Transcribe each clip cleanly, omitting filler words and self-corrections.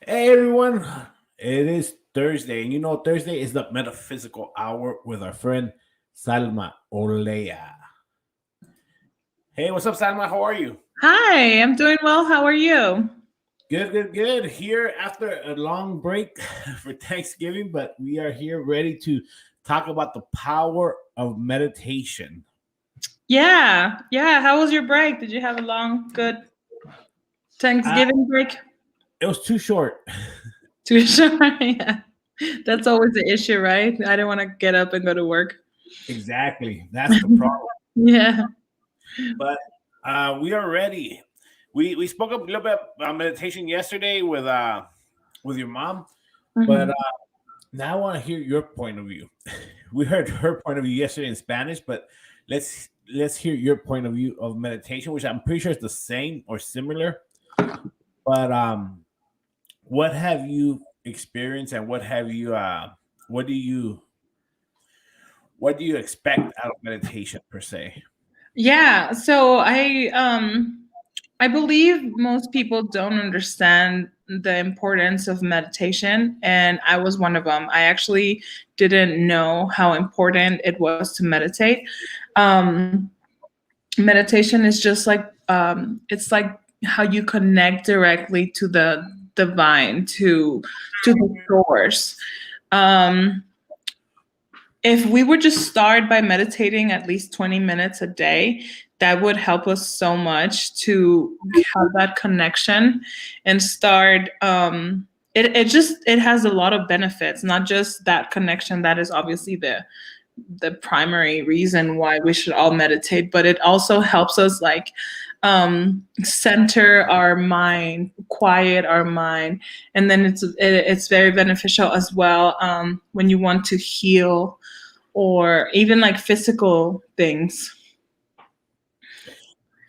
Hey everyone, it is Thursday, and Thursday is the Metaphysical Hour with our friend Salma OLEA. Hey, what's up, Salma? How are you? Hi, I'm doing well. How are you? Good, good, good. Here after a long break for Thanksgiving, but we are here ready to talk about the power of meditation. Yeah. How was your break? Did you have a long, good Uh, Thanksgiving break? it was too short. Too sure. Yeah. That's always the issue, right? I don't want to get up and go to work. Exactly, that's the problem. Yeah. But we are ready. We spoke up a little bit about meditation yesterday with your mom, but Mhm. now I want to hear your point of view. We heard her point of view yesterday in Spanish, but let's hear your point of view of meditation, which I'm pretty sure is the same or similar. But what have you experienced, and what do you what do you expect out of meditation per se? Yeah. So I believe most people don't understand the importance of meditation, and I was one of them. I actually didn't know how important it was to meditate. Um, Meditation is just like it's like how you connect directly to the divine, to the source. um if we would just start by meditating at least 20 minutes a day, that would help us so much to have that connection and start it has a lot of benefits, not just that connection. That is obviously the primary reason why we should all meditate, but it also helps us like center our mind, quiet our mind, and then it's very beneficial as well when you want to heal or even like physical things.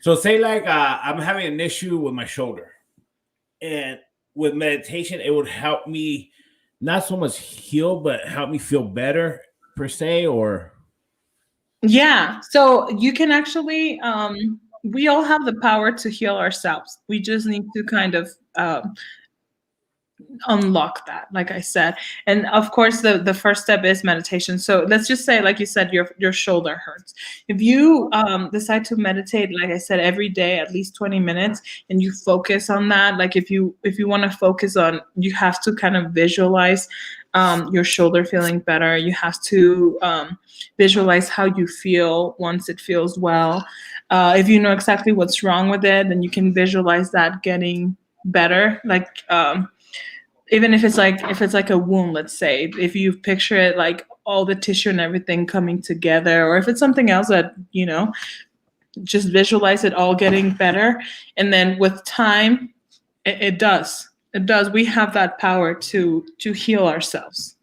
So say like I'm having an issue with my shoulder, and with meditation, it would help me not so much heal, but help me feel better per se. Or Yeah, so you can actually we all have the power to heal ourselves. We just need to kind of unlock that, like I said. And of course the first step is meditation. So let's just say, like you said, your shoulder hurts. If you decide to meditate, like I said, every day at least 20 minutes, and you focus on that, like if you want to focus on, you have to kind of visualize your shoulder feeling better. You have to visualize how you feel once it feels well. If you know exactly what's wrong with it, then you can visualize that getting better. Like even if it's like a wound, let's say, if you picture it like all the tissue and everything coming together, or if it's something else that just visualize it all getting better. And then with time, it does we have that power to heal ourselves.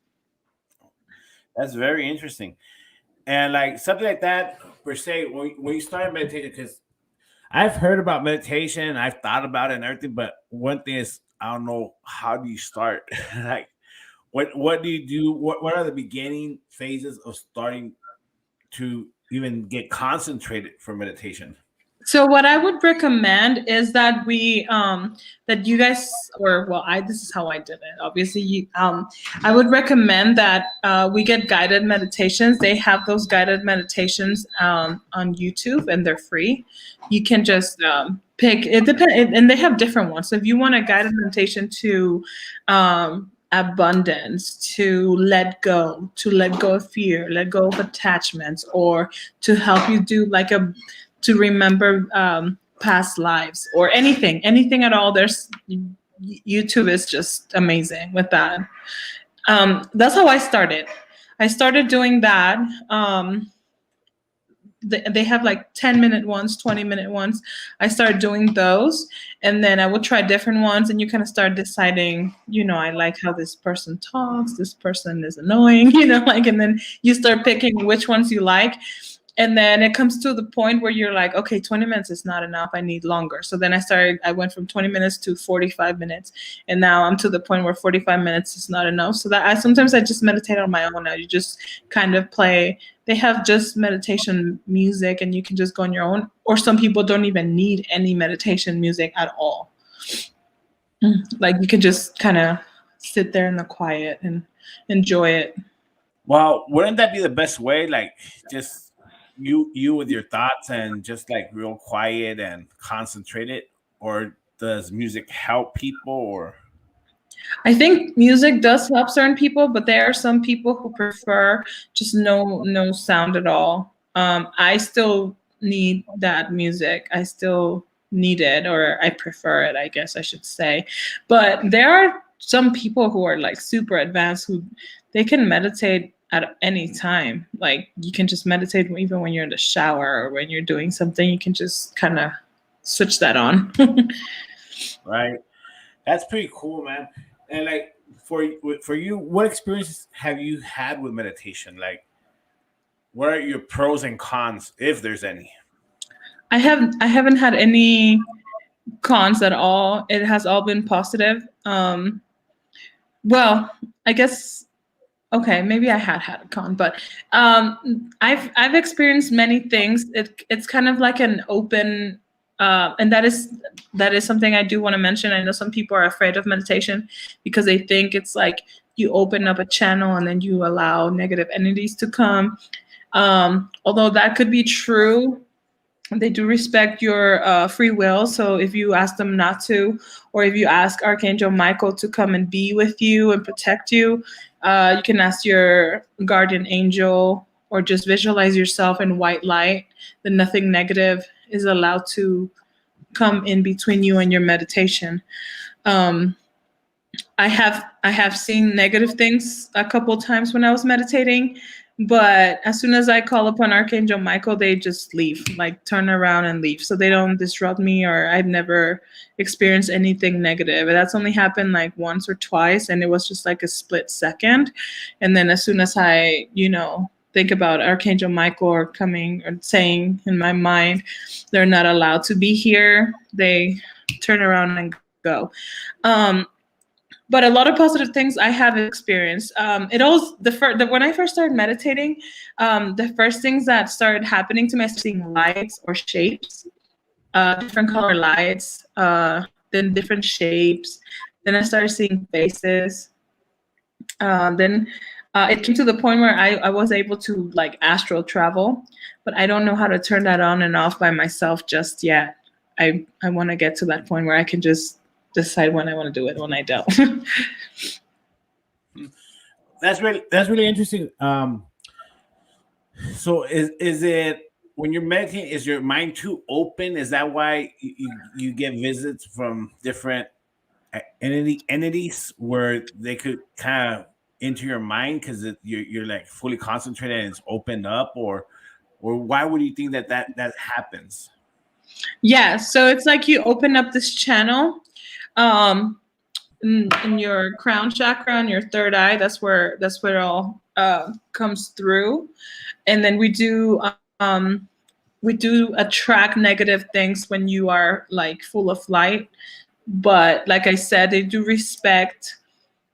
that's very interesting. And like something like that per se, when you start meditating, because I've heard about meditation, I've thought about it and everything, but one thing is I don't know, how do you start? Like what do you do? What are the beginning phases of starting to even get concentrated for meditation? So what I would recommend is that that you guys, or well, I this is how I did it. Obviously, I would recommend that we get guided meditations. They have those guided meditations on YouTube, and they're free. You can just pick it depend, and they have different ones. So if you want a guided meditation to abundance, to let go of fear, let go of attachments, or to help you do like a to remember past lives, or anything at all. There's YouTube is just amazing with that. That's how I started. I started doing that. They have like 10-minute ones, 20-minute ones. I started doing those, and then I would try different ones, and you kind of start deciding, I like how this person talks, this person is annoying, like, and then you start picking which ones you like. And then it comes to the point where you're like, okay, 20 minutes is not enough, I need longer. So then I went from 20 minutes to 45 minutes, and now I'm to the point where 45 minutes is not enough. So that I just meditate on my own now. You just kind of play. They have just meditation music, and you can just go on your own, or some people don't even need any meditation music at all. Like you can just kind of sit there in the quiet and enjoy it. Well, wouldn't that be the best way? Like just you with your thoughts and just like real quiet and concentrated, or does music help people? Or I think music does help certain people, but there are some people who prefer just no sound at all. I still need that music. I still need it, or I prefer it, I guess I should say. But there are some people who are like super advanced who they can meditate at any time. Like you can just meditate even when you're in the shower or when you're doing something. You can just kind of switch that on. right? That's pretty cool, man. And like for you, what experiences have you had with meditation? Like, what are your pros and cons, if there's any? I haven't had any cons at all. It has all been positive. Well, I guess okay, maybe I had a con, but I've experienced many things. It's kind of like an open, and that is something I do want to mention. I know some people are afraid of meditation because they think it's like you open up a channel and then you allow negative entities to come. Although that could be true, they do respect your free will. So if you ask them not to, or if you ask Archangel Michael to come and be with you and protect you, you can ask your guardian angel or just visualize yourself in white light. Then nothing negative is allowed to come in between you and your meditation. Um, I have seen negative things a couple times when I was meditating, but as soon as I call upon Archangel Michael, they just leave, like turn around and leave. So they don't disrupt me, or I've never experienced anything negative. And that's only happened like once or twice, and it was just like a split second. And then as soon as I, think about Archangel Michael or coming or saying in my mind, they're not allowed to be here, they turn around and go. Um, but a lot of positive things I have experienced. It all when I first started meditating, the first things that started happening to me, I started seeing lights or shapes, different color lights, then different shapes. Then I started seeing faces. Then it came to the point where I was able to like astral travel, but I don't know how to turn that on and off by myself just yet. I want to get to that point where I can just decide when I want to do it, when I don't. That's really interesting. So is it when you're meditating? Is your mind too open? Is that why you get visits from different entities where they could kind of into your mind because you're like fully concentrated and it's opened up, or why would you think that happens? Yeah, so it's like you open up this channel um in your crown chakra and your third eye. That's where it all comes through. And then we do attract negative things when you are like full of light. But like I said, they do respect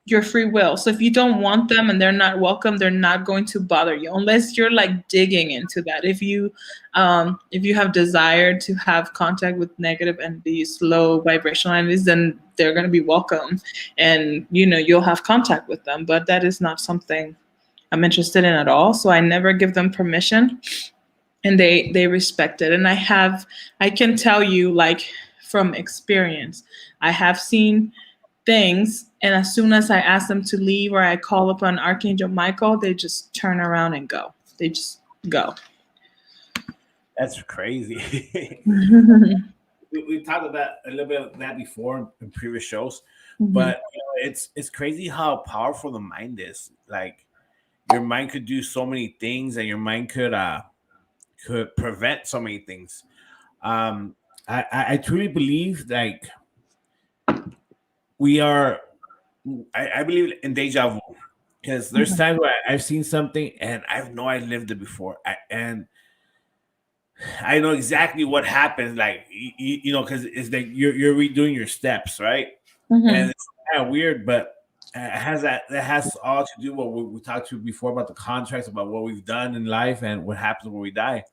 your free will. So if you don't want them and they're not welcome, they're not going to bother you unless you're like digging into that. If you have desired to have contact with negative entities, low vibrational entities, then they're going to be welcome, and you'll have contact with them. But that is not something I'm interested in at all. So I never give them permission, and they respect it. And I can tell you, like, from experience, I have seen things, and as soon as I ask them to leave or I call upon Archangel Michael, they just turn around and go. They just go. That's crazy. We talked about a little bit of that before in previous shows, but it's crazy how powerful the mind is. Like your mind could do so many things, and your mind could prevent so many things. I truly believe like we are. I believe in deja vu because there's times where I've seen something and I know I lived it before, and I know exactly what happened. Like because it's like you're redoing your steps, right? And it's kind of weird, but that has all to do with what we talked to before about the contracts, about what we've done in life and what happens when we die.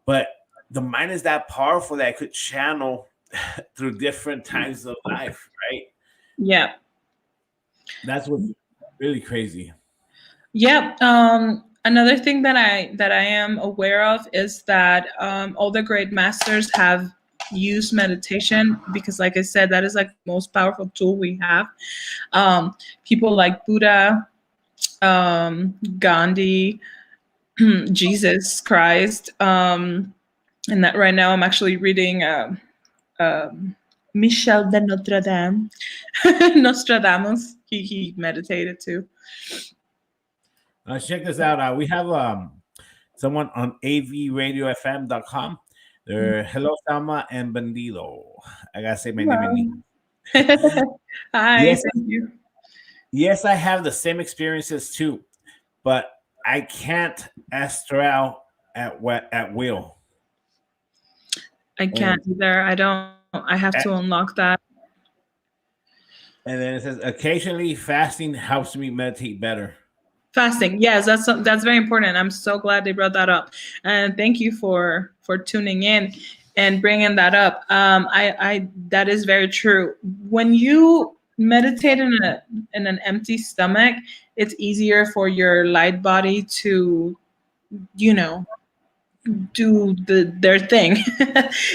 But the mind is that powerful that it could channel through different times of life, right? Yeah. That's what's really crazy. Yep. Another thing that I am aware of is that all the great masters have used meditation because, like I said, that is like the most powerful tool we have. People like Buddha, Gandhi, Jesus Christ, and that right now I'm actually reading Michel de Notre Dame, Nostradamus. He meditated too. Check this out. We have someone on avradiofm.com. They're hello Salma and Bandido. I gotta say my name in Hello. English. Hi, Yes, thank you. yes, I have the same experiences too, but I can't astral at will. I And can't either. I don't. I have to unlock that. and then it says occasionally fasting helps me meditate better. Fasting, yes, that's very important. I'm so glad they brought that up, and thank you for tuning in and bringing that up. I that is very true. When you meditate in an empty stomach, it's easier for your light body to, you know, do their thing.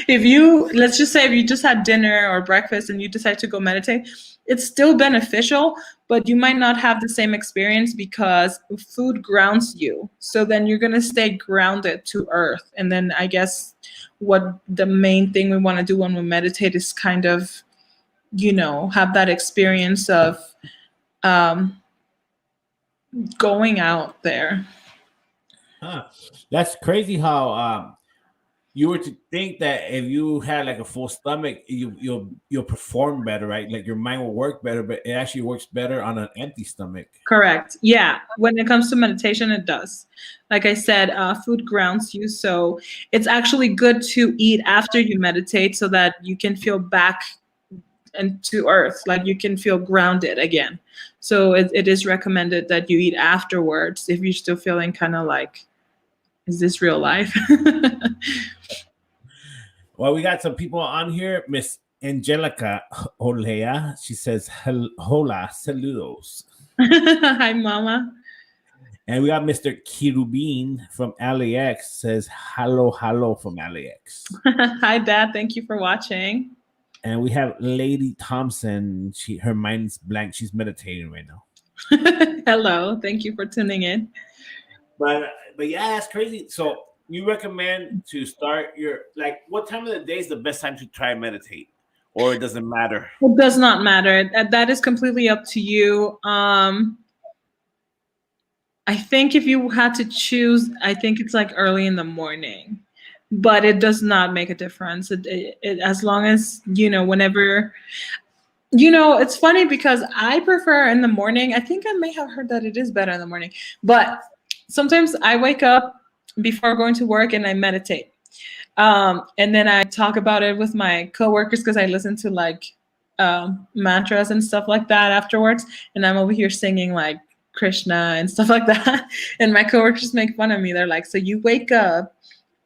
If you, let's just say, if you just had dinner or breakfast and you decide to go meditate, it's still beneficial, but you might not have the same experience because food grounds you. So then you're going to stay grounded to earth. And then I guess what the main thing we want to do when we meditate is kind of, have that experience of um, going out there. Huh. That's crazy how you were to think that if you had like a full stomach, you'll perform better, right? Like your mind will work better, but it actually works better on an empty stomach. Correct. Yeah. When it comes to meditation, it does. Like I said, food grounds you. So it's actually good to eat after you meditate so that you can feel back into earth, like you can feel grounded again. So it is recommended that you eat afterwards if you're still feeling kind of like, is this real life? Well, we got some people on here. Miss Angelica OLEA. She says, hola, saludos. Hi, mama. And we got Mr. Kirubin from LAX says, hello, hello from LAX. Hi, Dad. Thank you for watching. And we have Lady Thompson. Her mind's blank. She's meditating right now. Hello. Thank you for tuning in. But yeah, that's crazy. So you recommend to start your, like, what time of the day is the best time to try and meditate, or it doesn't matter? It does not matter. That is completely up to you. I think if you had to choose, I think it's like early in the morning, but it does not make a difference. As long as, whenever, it's funny because I prefer in the morning. I think I may have heard that it is better in the morning, but sometimes I wake up before going to work and I meditate. And then I talk about it with my coworkers because I listen to like mantras and stuff like that afterwards. And I'm over here singing like Krishna and stuff like that. And my coworkers make fun of me. They're like, so you wake up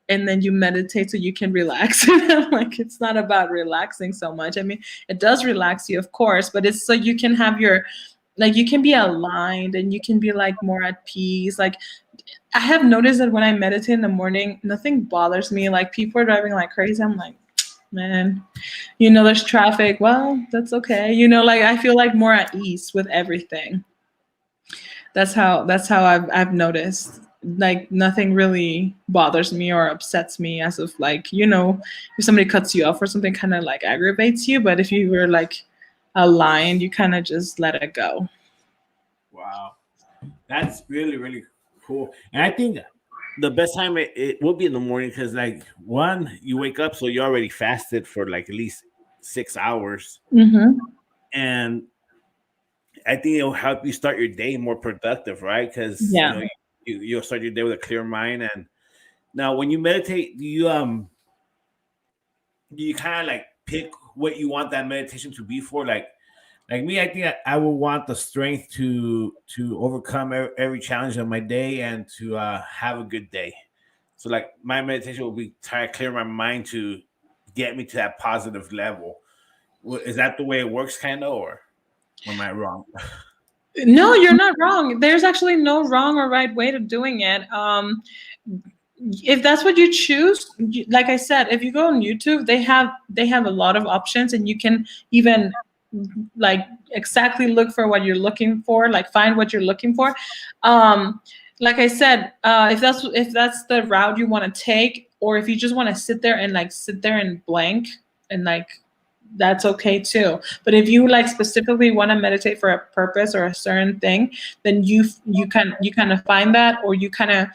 and then you meditate so you can relax. And I'm like, it's not about relaxing so much. I mean, it does relax you, of course, but it's so you can have your, like, you can be aligned and you can be like more at peace. Like, I have noticed that when I meditate in the morning, nothing bothers me. Like, people are driving like crazy. I'm like, man, there's traffic. Well, that's okay. Like, I feel like more at ease with everything. That's how I've noticed. Like, nothing really bothers me or upsets me as of like, if somebody cuts you off or something kind of like aggravates you. But if you were like aligned, you kind of just let it go. Wow. That's really, really cool. And I think the best time it will be in the morning because, like, one, you wake up, so you already fasted for like at least 6 hours. Mm-hmm. And I think it'll help you start your day more productive, right? Because Yeah. you'll start your day with a clear mind. And now, when you meditate, do you kind of like pick what you want that meditation to be for? Like me, I think I would want the strength to overcome every challenge of my day and to have a good day. So, like, my meditation will be trying to clear my mind to get me to that positive level. Is that the way it works, kind of, or? Or am I wrong? No, you're not wrong. There's actually no wrong or right way to doing it. If that's what you choose, like I said, if you go on YouTube, they have a lot of options, and you can even like exactly look for what you're looking for, like find what you're looking for. Um, like I said, if that's the route you want to take, or if you just want to sit there and blank and like that's okay too. But if you like specifically want to meditate for a purpose or a certain thing, then you kind of find that, or you kind of,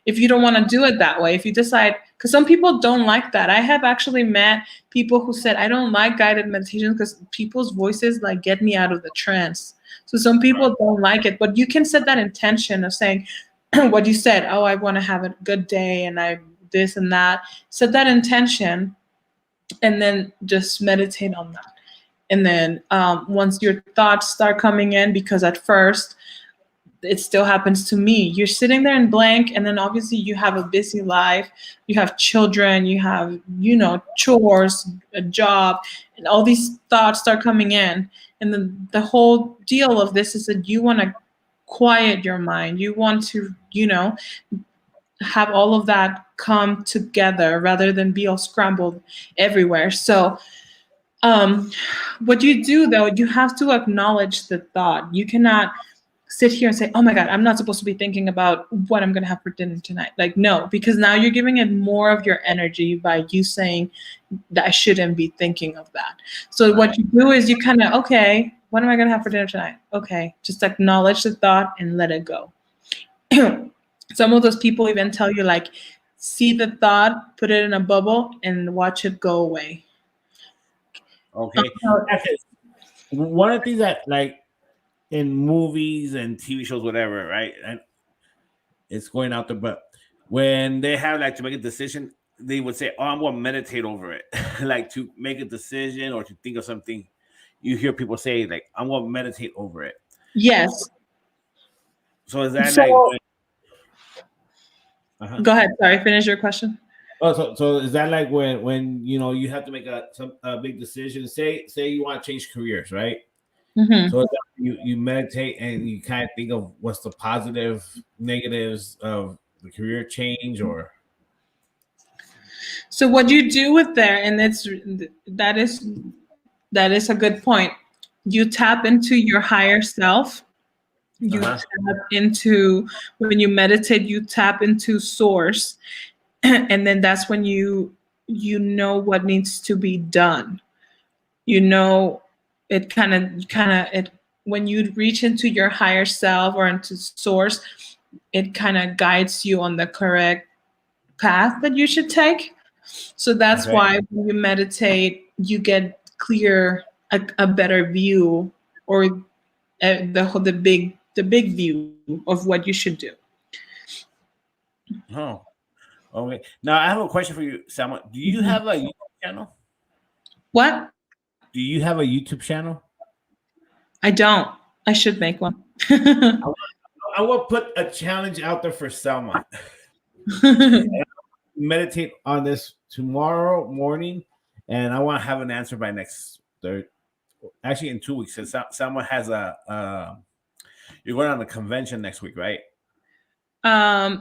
if you don't want to do it that way, if you decide, because some people don't like that. I have actually met people who said, I don't like guided meditation because people's voices like get me out of the trance. So some people don't like it, but you can set that intention of saying what you said, oh, I want to have a good day and I this and that. Set that intention and then just meditate on that. And then once your thoughts start coming in, because at first it still happens to me, you're sitting there in blank, and then obviously you have a busy life, you have children, you have, chores, a job, and all these thoughts start coming in. And then the whole deal of this is that you want to quiet your mind. You want to, have all of that come together rather than be all scrambled everywhere. So what you do though, you have to acknowledge the thought. You cannot sit here and say, oh my God, I'm not supposed to be thinking about what I'm going to have for dinner tonight. Like, no, because now you're giving it more of your energy by you saying that I shouldn't be thinking of that. So what you do is you kind of, okay, what am I going to have for dinner tonight? Okay, just acknowledge the thought and let it go. Some of those people even tell you, like, see the thought, put it in a bubble, and watch it go away. Okay. One of the things that, like, in movies and TV shows, whatever, right? And it's going out there, but when they have like to make a decision, they would say, "Oh, I'm going to meditate over it," like to make a decision or to think of something. You hear people say, "Like, I'm going to meditate over it." Yes. So is that like? Go ahead. Sorry, finish your question. Oh, so is that like when you have to make a big decision? Say you want to change careers, right? Mm-hmm. So you meditate and you kind of think of what's the positive, negatives of the career change, or. So what you do with there, and that is a good point. You tap into your higher self. You tap into, when you meditate, you tap into source, and then that's when you know what needs to be done. It kind of when you reach into your higher self or into source, it kind of guides you on the correct path that you should take. So that's why when you meditate, you get a better view, or the big view of what you should do. Oh, okay. Now I have a question for you, Salma. Do you have a YouTube channel? What? Do you have a YouTube channel? I don't. I should make one. I will put a challenge out there for Salma. Meditate on this tomorrow morning, and I want to have an answer by next Thursday. Actually, in 2 weeks, since Salma has you're going on a convention next week, right?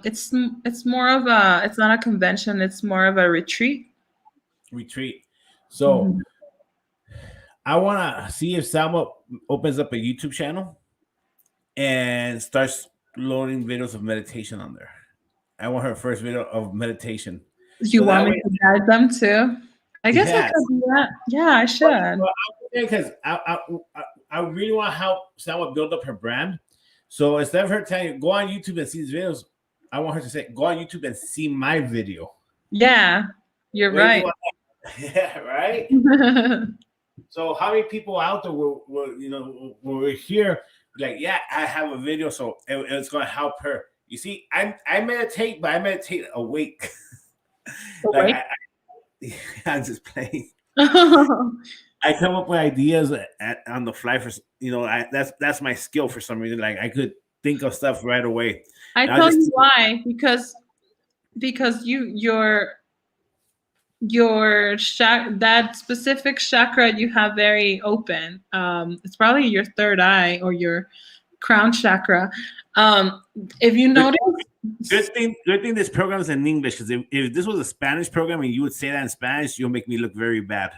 It's not a convention. It's more of a retreat. So I want to see if Salma opens up a YouTube channel and starts loading videos of meditation on there. I want her first video of meditation. You want me to guide them too? I guess I could do that. Yeah, I should. Because I really want to help Salma build up her brand. So instead of her telling you, go on YouTube and see these videos, I want her to say, go on YouTube and see my video. Yeah, you're right. Yeah, right? So how many people out there will hear, like, yeah, I have a video, so it's going to help her. You see, I meditate, but I meditate awake. Like, I'm just playing. I come up with ideas on the fly for that's my skill for some reason. Like, I could think of stuff right away. I tell you why, because that specific chakra you have very open. It's probably your third eye or your crown chakra. Um, if you Good, notice, good thing this program is in English, because if this was a Spanish program and you would say that in Spanish, you'll make me look very bad.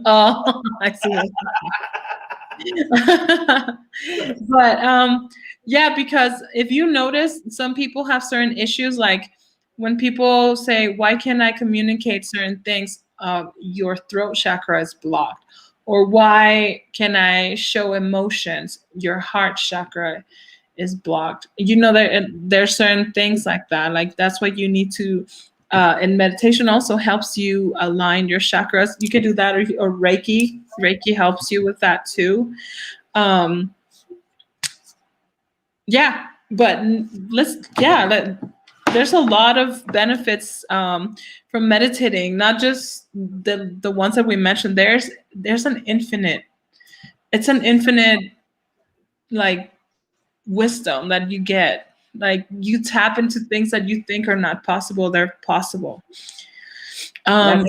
oh, I see. But yeah, because if you notice, some people have certain issues, like when people say, why can't I communicate certain things, your throat chakra is blocked, or why can I show emotions, your heart chakra is blocked. You know, there's certain things like that. Like that's what you need to and meditation also helps you align your chakras. You can do that, or Reiki helps you with that too. um yeah, but there's a lot of benefits from meditating, not just the ones that we mentioned. There's an infinite, it's an infinite, like, wisdom that you get. Like, you tap into things that you think are not possible, they're possible. Yeah, um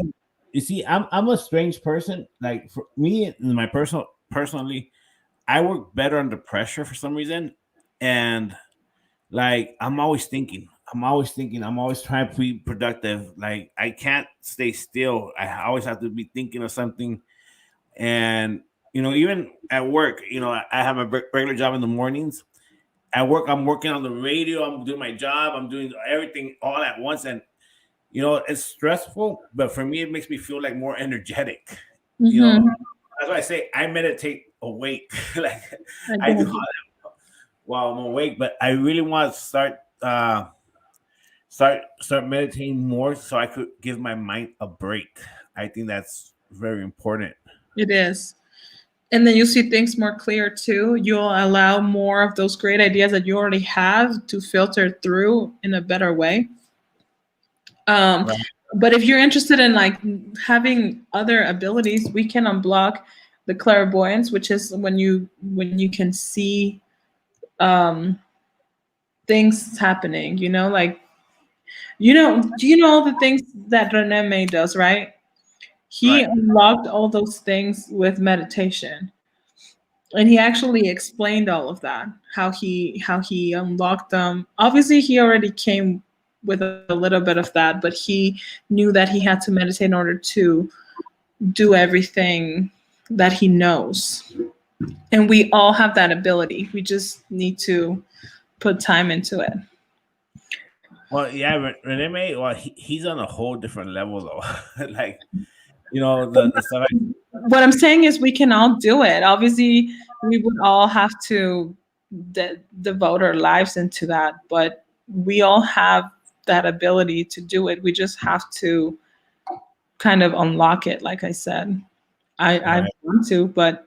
you see, I'm a strange person. Like for me, in my personally, I work better under pressure for some reason, and like I'm always thinking. I'm always trying to be productive. Like I can't stay still. I always have to be thinking of something. And even at work, I have a regular job in the mornings. At work, I'm working on the radio. I'm doing my job. I'm doing everything all at once, and it's stressful. But for me, it makes me feel like more energetic. You know, mhm. that's why I say I meditate awake. Like I I do get all it. that while I'm awake. But I really want to start meditating more so I could give my mind a break. I think that's very important. It is. And then you see things more clear too. You'll allow more of those great ideas that you already have to filter through in a better way. um Right. but if you're interested in, like, having other abilities, we can unblock the clairvoyance, which is when you can see um things happening, like, do you know all the things that Rene May does, right? He Right. unlocked all those things with meditation, and he actually explained all of that, how he unlocked them. Obviously he already came with a little bit of that, but he knew that he had to meditate in order to do everything that he knows. And we all have that ability, we just need to put time into it. Well, yeah, Renee, well, he's on a whole different level though. Like, the stuff. What I'm saying is we can all do it. Obviously, we would all have to devote our lives into that, but we all have that ability to do it. We just have to kind of unlock it, like I said. I Right. want to, but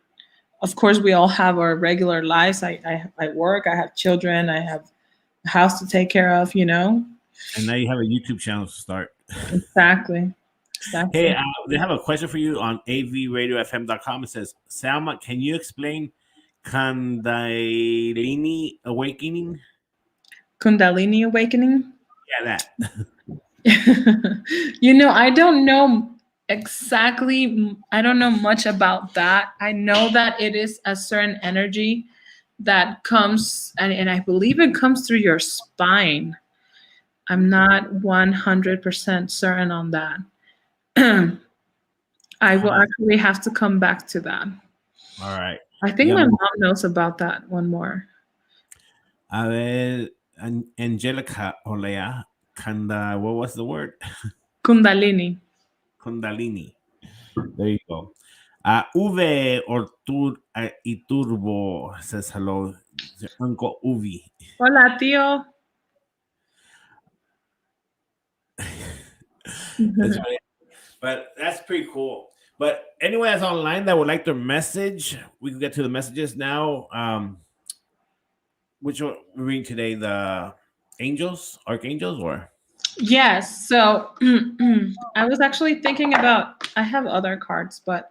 of course, we all have our regular lives. I work, I have children, I have a house to take care of. And now you have a YouTube channel to start. Exactly. Hey, Exactly. they have a question for you on avradiofm.com. It says, Salma, can you explain Kundalini awakening? Kundalini awakening. Yeah, that. I don't know exactly, I don't know much about that. I know that it is a certain energy that comes, and I believe it comes through your spine. I'm not 100% certain on that. I will Huh. actually have to come back to that. All right. I think Yeah. my mom knows about that one more. A ver, Angelica Olea, what was the word? Kundalini. Kundalini. There you go. Iturbo says hello. Uncle Uvi. Hola, tío. That's really, but that's pretty cool. But anyone that's online that would like to message, we can get to the messages now. Which one we're reading today? The angels, archangels, or Yes. So I was actually thinking about, I have other cards, but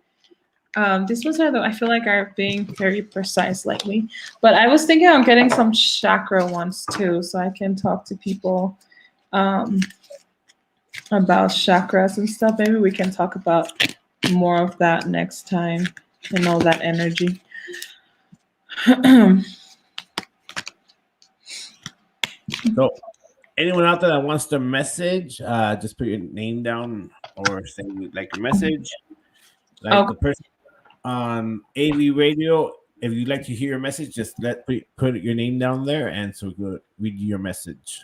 these ones I feel like are being very precise lately. But I was thinking of getting some chakra ones too, so I can talk to people um, about chakras and stuff. Maybe we can talk about more of that next time and all that energy. So, anyone out there that wants to message, just put your name down or say like your message. Like Okay. the person on AV radio, if you'd like to hear your message, just put your name down there, and so we'll read your message.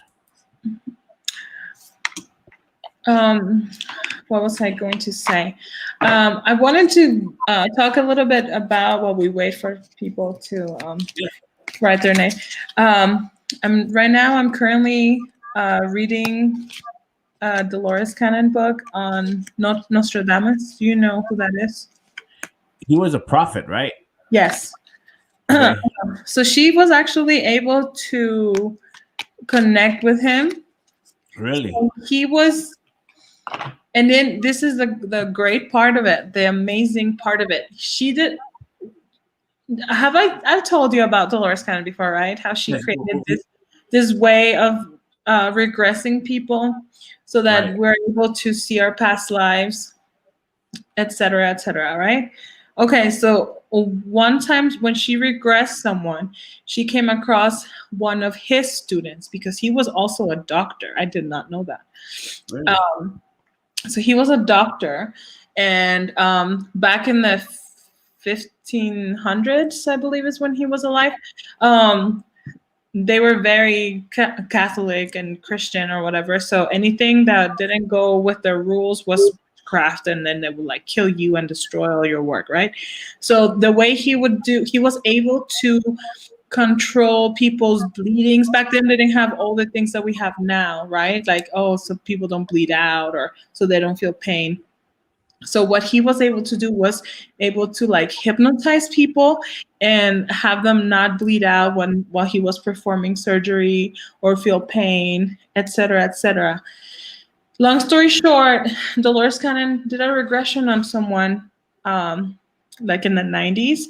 What was I going to say? I wanted to talk a little bit about while we wait for people to write their name. Right now I'm currently reading Dolores Cannon book on Nostradamus. Do you know who that is? He was a prophet, right? Yes. Okay. So she was actually able to connect with him. Really? So he was, and then this is the great part of it, the amazing part of it. She did. I've told you about Dolores Cannon before, right? How she created this way of regressing people so that Right. we're able to see our past lives, etc., etc., right? Okay, so one time when she regressed someone, she came across one of his students because he was also a doctor. I did not know that. Really? So he was a doctor, and back in the 1500s, I believe is when he was alive. They were very Catholic and Christian or whatever. So anything that didn't go with their rules was craft, and then they would like kill you and destroy all your work, right? So the way he would do, he was able to control people's bleedings. Back then they didn't have all the things that we have now, right? Like, oh, so people don't bleed out or so they don't feel pain. So what he was able to do was able to like hypnotize people and have them not bleed out while he was performing surgery or feel pain, etc., etc. Long story short, Dolores Cannon did a regression on someone like in the 90s,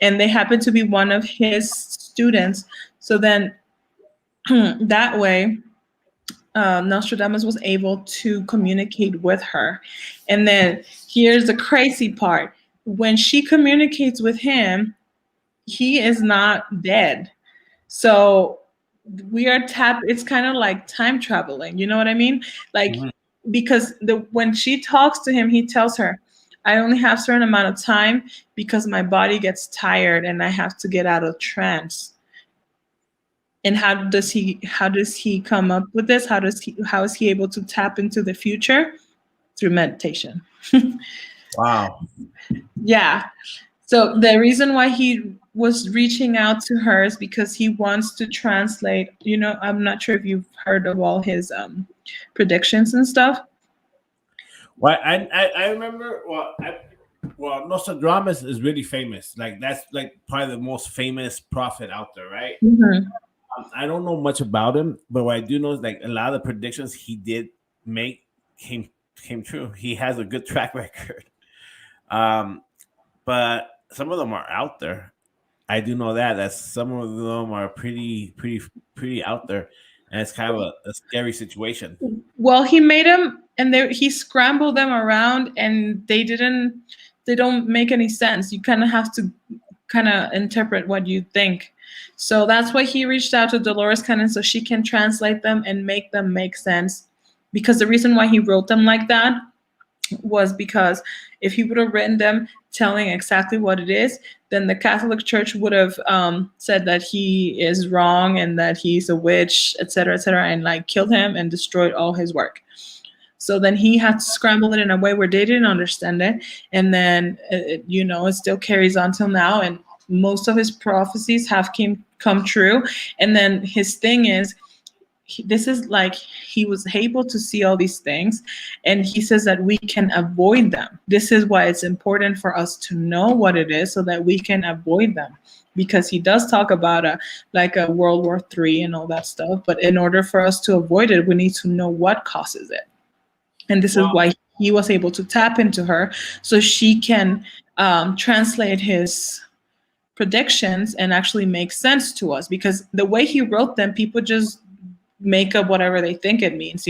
and they happened to be one of his students. So then that way, Nostradamus was able to communicate with her. And then here's the crazy part. When she communicates with him, he is not dead. So we are it's kind of like time traveling. You know what I mean? Like, because when she talks to him, he tells her, I only have a certain amount of time because my body gets tired and I have to get out of trance. And how does he come up with this? How is he able to tap into the future? Through meditation. Wow. Yeah. So the reason why he was reaching out to her is because he wants to translate, I'm not sure if you've heard of all his predictions and stuff. Well, I remember. Nostradamus is really famous. Like that's like probably the most famous prophet out there, right? Mm-hmm. I don't know much about him, but what I do know is like a lot of the predictions he did make came true. He has a good track record. But some of them are out there. I do know that some of them are pretty out there, and it's kind of a scary situation. Well, he made them, and he scrambled them around, and they don't make any sense. You kind of have to kind of interpret what you think. So that's why he reached out to Dolores Cannon so she can translate them and make them make sense. Because the reason why he wrote them like that was because if he would have written them telling exactly what it is, then the Catholic Church would have said that he is wrong and that he's a witch, etc., and like killed him and destroyed all his work. So then he had to scramble it in a way where they didn't understand it, and then it still carries on till now. And most of his prophecies have come true. And then his thing is, this is like he was able to see all these things, and he says that we can avoid them. This is why it's important for us to know what it is so that we can avoid them, because he does talk about a World War III and all that stuff. But in order for us to avoid it, we need to know what causes it. And this is why he was able to tap into her so she can translate his predictions and actually make sense to us, because the way he wrote them, people just make up whatever they think it means.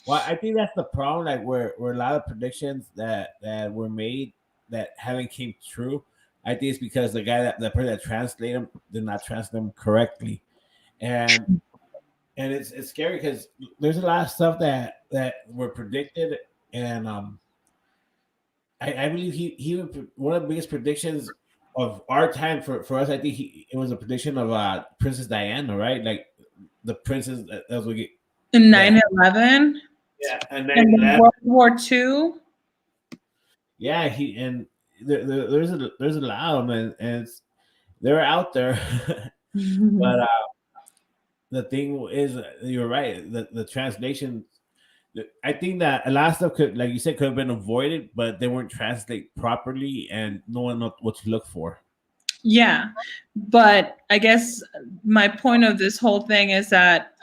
Well, I think that's the problem. Like where a lot of predictions that were made that haven't came true. I think it's because the person that translated them did not translate them correctly, and it's scary because there's a lot of stuff that were predicted, and I believe he one of the biggest predictions of our time for us. I think it was a prediction of Princess Diana, right? Like the princess that was get In that 9/11 yeah, and and then 9/11. World War II. Yeah, he and there's a lot of them, and they're out there. But the thing is, you're right. The translation, I think that a lot of stuff could, like you said, could have been avoided, but they weren't translated properly, and no one knows what to look for. Yeah, but I guess my point of this whole thing is that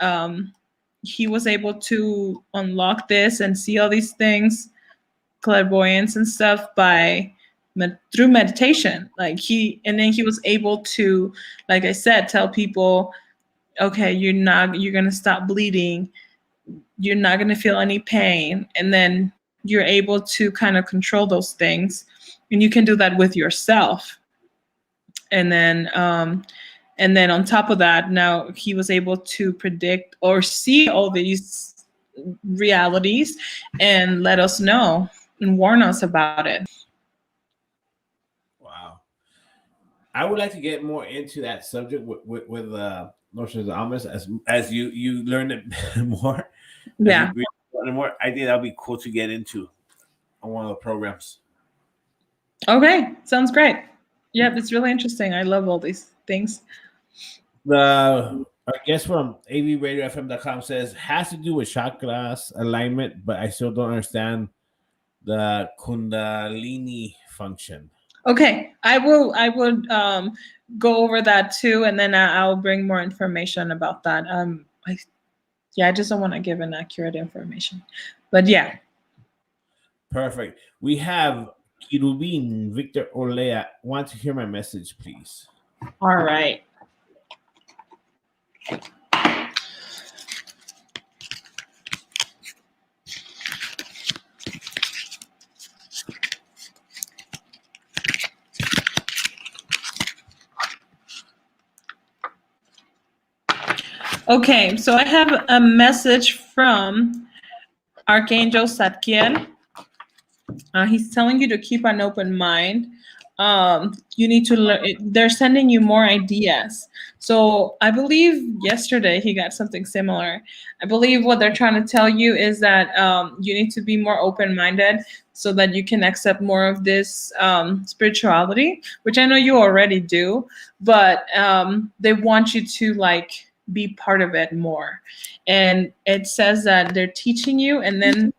he was able to unlock this and see all these things, clairvoyance and stuff, through meditation. And then he was able to, like I said, tell people, okay, you're gonna stop bleeding, you're not gonna feel any pain, and then you're able to kind of control those things, and you can do that with yourself. And then on top of that, now he was able to predict or see all these realities and let us know and warn us about it. Wow. I would like to get more into that subject with notions of ominous as you learn it more. Yeah. More, I think that'll be cool to get into on one of the programs. Okay. Sounds great. Yeah, it's really interesting. I love all these things. Our guest from avradiofm.com says has to do with chakras alignment, but I still don't understand the Kundalini function. Okay, I would go over that too, and then I'll bring more information about that. I just don't want to give inaccurate information, but yeah. Perfect. We have Kirubin Victor OLEA. Want to hear my message, please? All right. Okay, so I have a message from Archangel Satkiel. He's telling you to keep an open mind. You need to learn. They're sending you more ideas. So I believe yesterday he got something similar. I believe what they're trying to tell you is that you need to be more open-minded so that you can accept more of this spirituality, which I know you already do, but they want you to be part of it more. And it says that they're teaching you, and then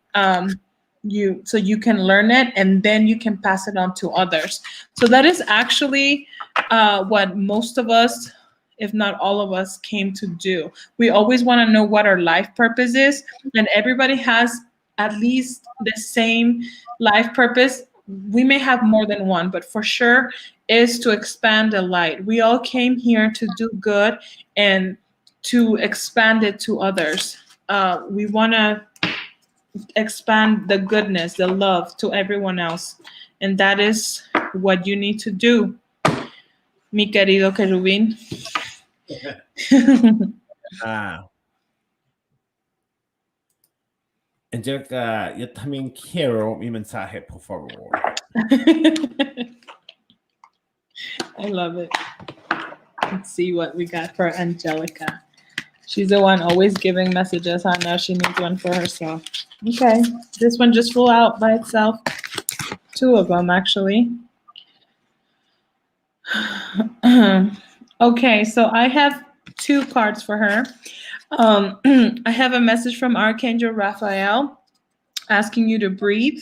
you can learn it, and then you can pass it on to others. So that is actually what most of us, if not all of us, came to do. We always want to know what our life purpose is, and everybody has at least the same life purpose. We may have more than one, but for sure is to expand the light. We all came here to do good and to expand it to others. We want to expand the goodness, the love to everyone else. And that is what you need to do, mi querido Querubín. Angelica, yo también quiero mi mensaje, por favor. I love it. Let's see what we got for Angelica. She's the one always giving messages. I know she needs one for herself. Okay, this one just flew out by itself. Two of them, actually. Okay, so I have two cards for her. I have a message from Archangel Raphael asking you to breathe,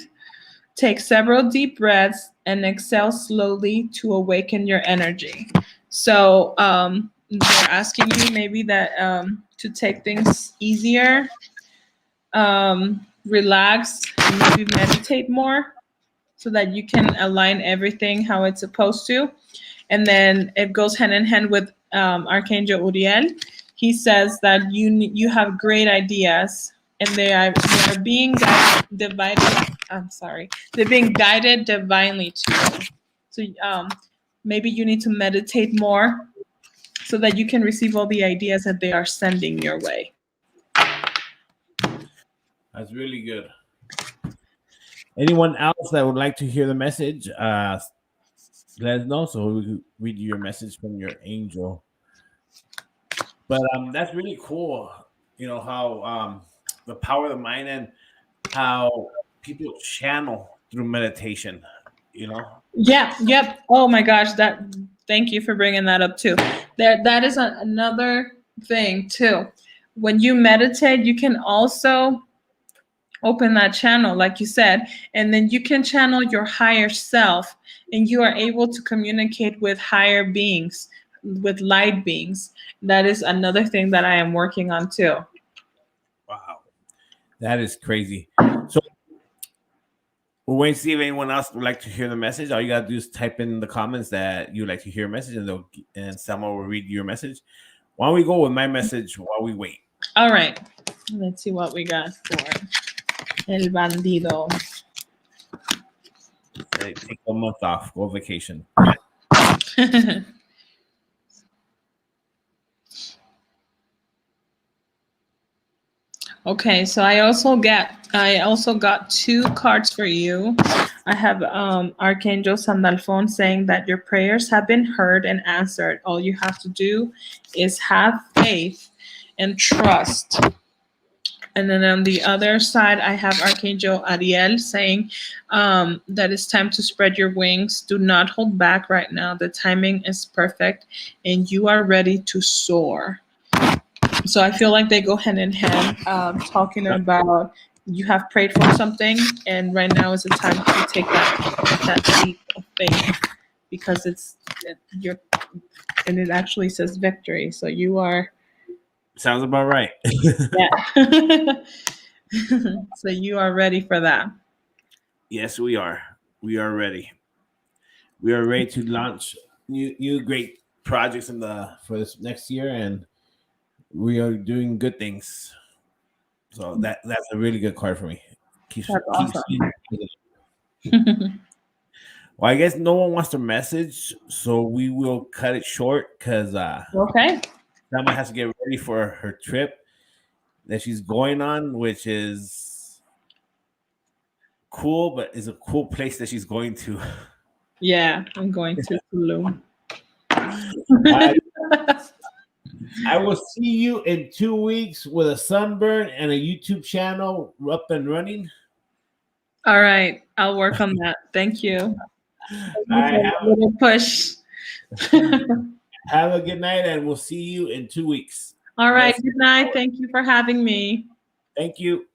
take several deep breaths, and exhale slowly to awaken your energy. So they're asking you maybe that to take things easier, relax, and maybe meditate more so that you can align everything how it's supposed to. And then it goes hand in hand with Archangel Uriel. He says that you have great ideas and they are being they're being guided divinely to you. So maybe you need to meditate more so that you can receive all the ideas that they are sending your way. That's really good. Anyone else that would like to hear the message, let us know so we can read your message from your angel. But that's really cool. You know how the power of the mind and how people channel through meditation. You know, Yeah, yep. Oh my gosh, thank you for bringing that up too. That is another thing too. When you meditate, you can also open that channel like you said, and then you can channel your higher self, and you are able to communicate with higher beings, with light beings. That is another thing that I am working on too. wow, that is crazy. So we'll wait and see if anyone else would like to hear the message. All you gotta do is type in the comments that you like to hear a message, and someone will read your message. Why don't we go with my message while we wait? All right, let's see what we got for El Bandido. Hey, take a month off, go vacation. Okay, so I also got two cards for you. I have Archangel Sandalphon saying that your prayers have been heard and answered. All you have to do is have faith and trust. And then on the other side, I have Archangel Ariel saying that it's time to spread your wings. Do not hold back right now. The timing is perfect, and you are ready to soar. So I feel like they go hand in hand, talking about you have prayed for something, and right now is the time to take that leap of faith, because and it actually says victory. So you are. Sounds about right. Yeah. So you are ready for that. Yes, we are. We are ready. We are ready to launch new great projects for this next year, and we are doing good things. So that's a really good card for me. That's awesome. Well, I guess no one wants to message, so we will cut it short because Okay. Selma has to get ready for her trip that she's going on, which is cool, but is a cool place that she's going to. Yeah, I'm going to Tulum. I will see you in 2 weeks with a sunburn and a YouTube channel up and running. All right, I'll work on that. Thank you. Have Little push. a good night, and we'll see you in 2 weeks. All right, good night. Thank you for having me. Thank you.